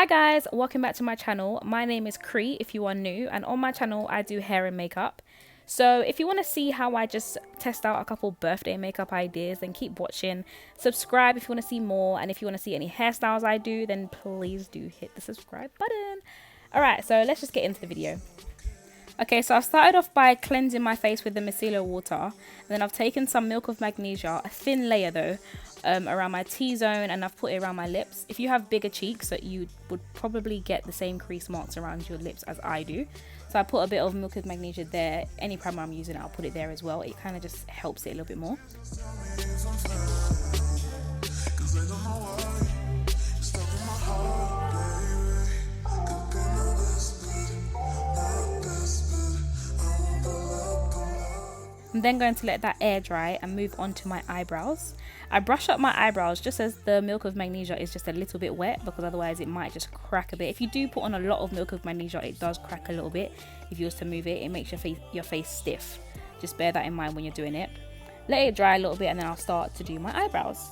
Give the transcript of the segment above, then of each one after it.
Hi guys, welcome back to my channel. My name is Cree if you are new, and on my channel I do hair and makeup. So if you want to see how I just test out a couple birthday makeup ideas, then keep watching. Subscribe if you want to see more, and if you want to see any hairstyles I do, then please do hit the subscribe button. Alright, so let's just get into the video. Okay, so I've started off by cleansing my face with the micellar water, and then I've taken some milk of magnesia, a thin layer though, around my T-zone, and I've put it around my lips. If you have bigger cheeks, that you would probably get the same crease marks around your lips as I do. So I put a bit of milk of magnesia there. Any primer I'm using, I'll put it there as well. It kind of just helps it a little bit more. I'm then going to let that air dry and move on to my eyebrows. I brush up my eyebrows just as the milk of magnesia is just a little bit wet, because otherwise it might just crack a bit. If you do put on a lot of milk of magnesia, it does crack a little bit. If you was to move it, it makes your face stiff. Just bear that in mind when you're doing it. Let it dry a little bit and then I'll start to do my eyebrows.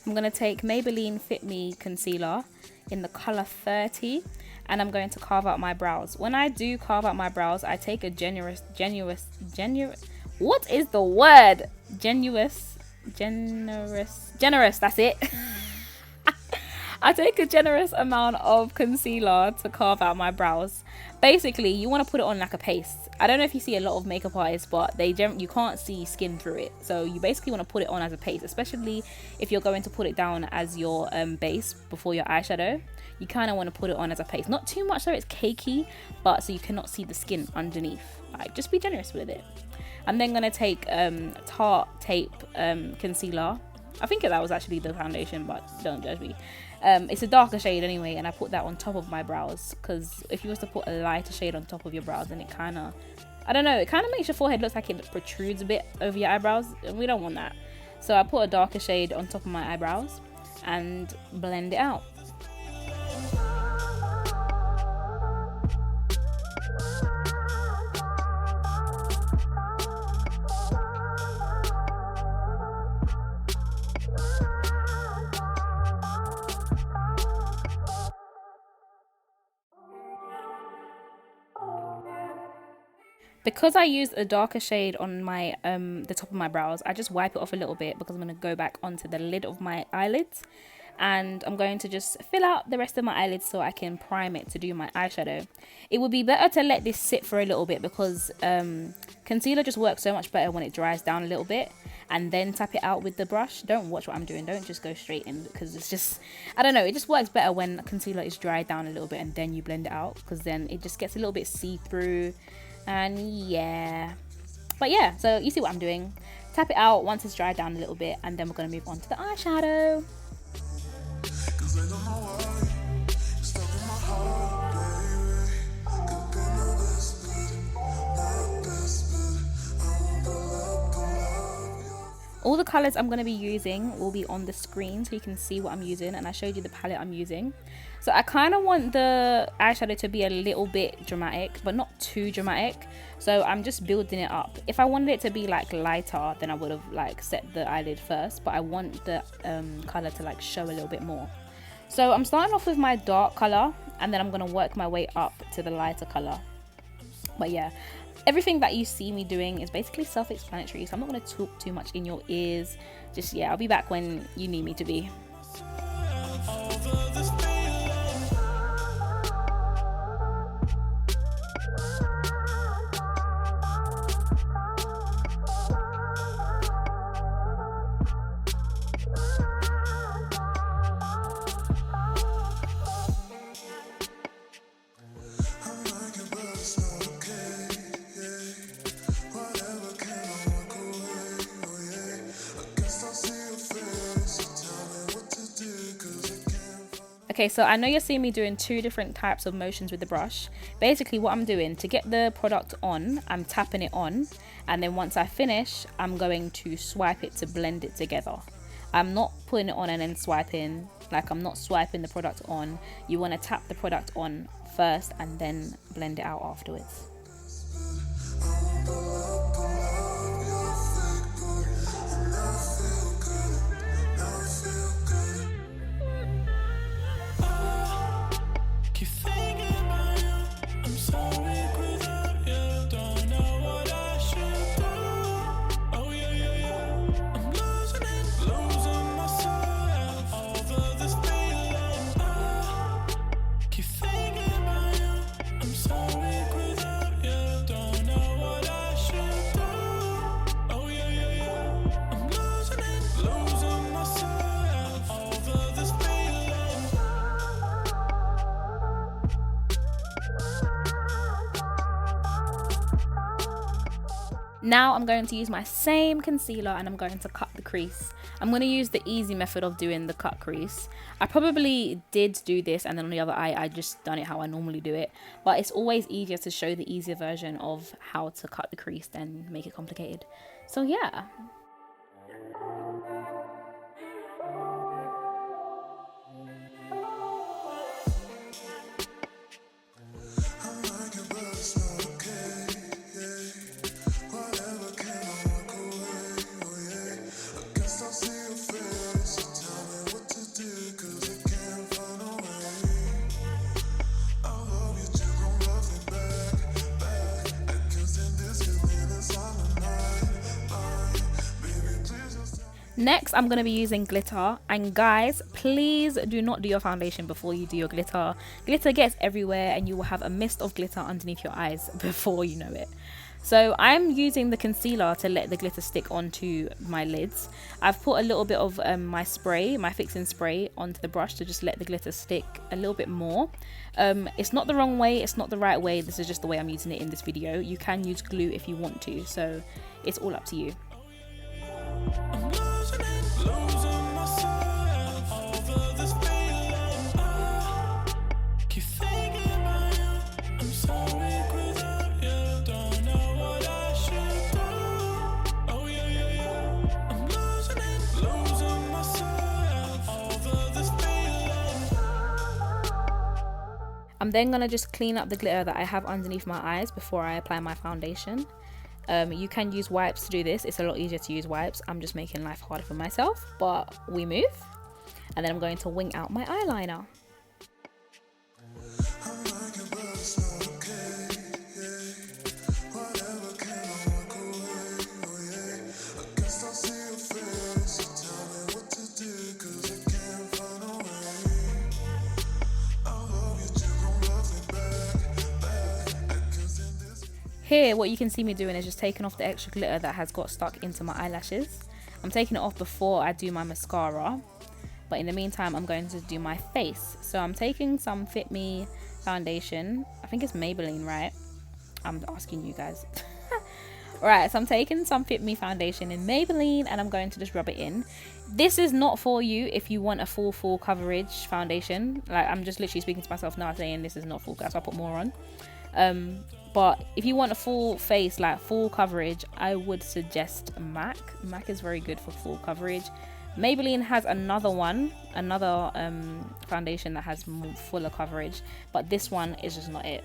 I'm going to take Maybelline Fit Me concealer in the color 30, and I'm going to carve out my brows. When I do carve out my brows, I take a generous, what is the word? Generous, that's it. I take a generous amount of concealer to carve out my brows. Basically, you want to put it on like a paste. I don't know if you see a lot of makeup artists, but you can't see skin through it. So you basically want to put it on as a paste, especially if you're going to put it down as your base before your eyeshadow. You kind of want to put it on as a paste. Not too much so it's cakey, but so you cannot see the skin underneath. Like, just be generous with it. I'm then going to take Tarte tape concealer. I think that was actually the foundation, but don't judge me. It's a darker shade anyway, and I put that on top of my brows, because if you was to put a lighter shade on top of your brows, then it kind of, I don't know, it kind of makes your forehead look like it protrudes a bit over your eyebrows, and we don't want that. So I put a darker shade on top of my eyebrows and blend it out. Because I used a darker shade on my the top of my brows, I just wipe it off a little bit, because I'm going to go back onto the lid of my eyelids, and I'm going to just fill out the rest of my eyelids so I can prime it to do my eyeshadow. It would be better to let this sit for a little bit, because concealer just works so much better when it dries down a little bit, and then tap it out with the brush. Don't watch what I'm doing, don't just go straight in, because it's just, I don't know, it just works better when concealer is dried down a little bit and then you blend it out, because then it just gets a little bit see-through. And yeah, but yeah, so you see what I'm doing. Tap it out once it's dried down a little bit, and then we're going to move on to the eyeshadow. All the colours I'm going to be using will be on the screen so you can see what I'm using, and I showed you the palette I'm using. So I kind of want the eyeshadow to be a little bit dramatic, but not too dramatic. So I'm just building it up. If I wanted it to be like lighter, then I would have like set the eyelid first, but I want the colour to like show a little bit more. So I'm starting off with my dark colour, and then I'm going to work my way up to the lighter colour. But yeah, everything that you see me doing is basically self-explanatory, so I'm not going to talk too much in your ears. Just, yeah, I'll be back when you need me to be. Okay, so I know you're seeing me doing two different types of motions with the brush. Basically what I'm doing, to get the product on, I'm tapping it on, and then once I finish, I'm going to swipe it to blend it together. I'm not putting it on and then swiping, like I'm not swiping the product on. You want to tap the product on first and then blend it out afterwards. Now I'm going to use my same concealer and I'm going to cut the crease. I'm going to use the easy method of doing the cut crease. I probably did do this and then on the other eye I just done it how I normally do it. But it's always easier to show the easier version of how to cut the crease than make it complicated. So yeah. Next, I'm going to be using glitter, and guys, please do not do your foundation before you do your glitter. Glitter gets everywhere and you will have a mist of glitter underneath your eyes before you know it. So I'm using the concealer to let the glitter stick onto my lids. I've put a little bit of my spray, my fixing spray, onto the brush to just let the glitter stick a little bit more. It's not the wrong way, it's not the right way, this is just the way I'm using it in this video. You can use glue if you want to, so it's all up to you. I'm then going to just clean up the glitter that I have underneath my eyes before I apply my foundation. You can use wipes to do this. It's a lot easier to use wipes. I'm just making life harder for myself, but we move. And then I'm going to wing out my eyeliner. Here, what you can see me doing is just taking off the extra glitter that has got stuck into my eyelashes. I'm taking it off before I do my mascara, but in the meantime, I'm going to do my face. So I'm taking some Fit Me foundation. I think it's Maybelline, right? I'm asking you guys. Right, so I'm taking some Fit Me foundation in Maybelline and I'm going to just rub it in. This is not for you if you want a full coverage foundation. Like, I'm just literally speaking to myself now saying this is not full, guys, so I'll put more on. But if you want a full face, like full coverage, I would suggest MAC. MAC is very good for full coverage. Maybelline has another foundation that has more fuller coverage, but this one is just not it.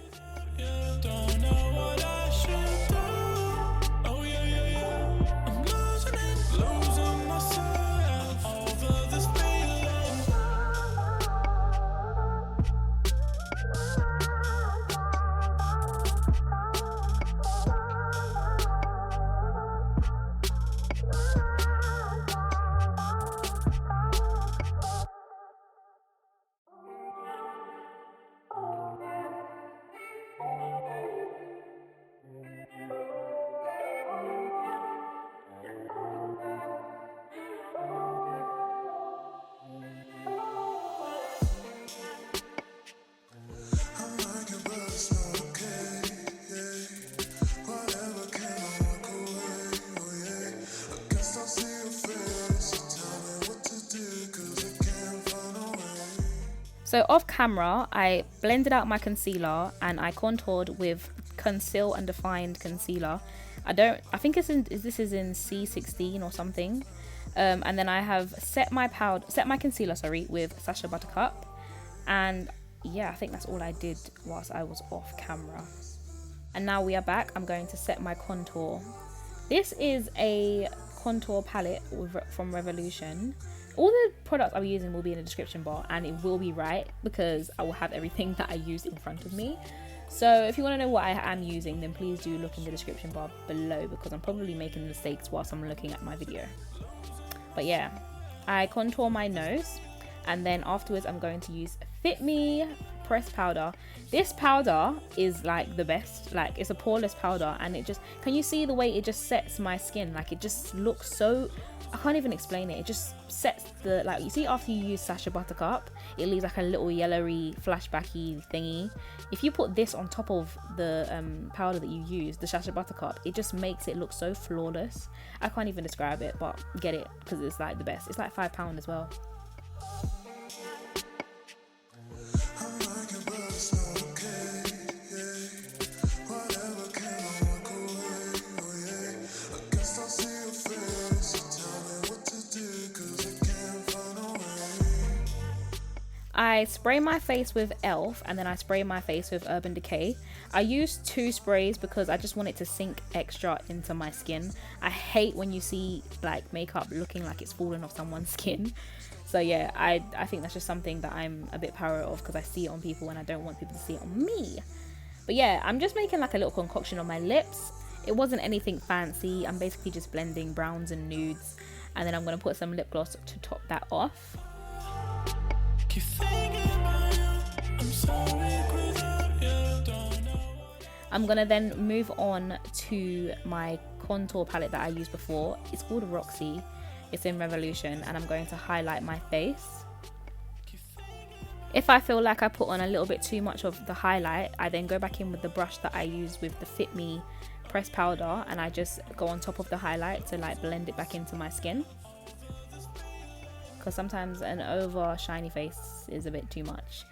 So off camera, I blended out my concealer and I contoured with Conceal and Defined concealer. I think this is in C16 or something. And then I have set my concealer, with Sacha Buttercup. And yeah, I think that's all I did whilst I was off camera. And now we are back. I'm going to set my contour. This is a contour palette from Revolution. All the products I'm using will be in the description bar, and it will be right because I will have everything that I use in front of me. So if you want to know what I am using, then please do look in the description bar below, because I'm probably making mistakes whilst I'm looking at my video. But yeah, I contour my nose, and then afterwards I'm going to use Fit Me pressed powder. This powder is like the best. Like, it's a poreless powder, and it just, can you see the way it just sets my skin? Like, it just looks so, I can't even explain it. It just sets the, like, you see after you use Sacha Buttercup, it leaves like a little yellowy flashbacky thingy. If you put this on top of the powder that you use, the Sacha Buttercup, it just makes it look so flawless. I can't even describe it, but get it, because it's like the best. It's like £5 as well. I spray my face with e.l.f. and then I spray my face with Urban Decay. I use 2 sprays because I just want it to sink extra into my skin. I hate when you see like makeup looking like it's falling off someone's skin. So yeah, I think that's just something that I'm a bit paranoid of, because I see it on people and I don't want people to see it on me. But yeah, I'm just making like a little concoction on my lips. It wasn't anything fancy. I'm basically just blending browns and nudes, and then I'm going to put some lip gloss to top that off. I'm gonna then move on to my contour palette that I used before. It's called Roxi. It's in Revolution, and I'm going to highlight my face. If I feel like I put on a little bit too much of the highlight, I then go back in with the brush that I use with the Fit Me pressed powder, and I just go on top of the highlight to like blend it back into my skin. Because sometimes an over shiny face is a bit too much.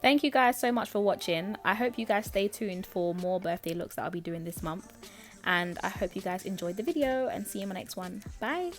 Thank you guys so much for watching. I hope you guys stay tuned for more birthday looks that I'll be doing this month. And I hope you guys enjoyed the video, and see you in my next one. Bye.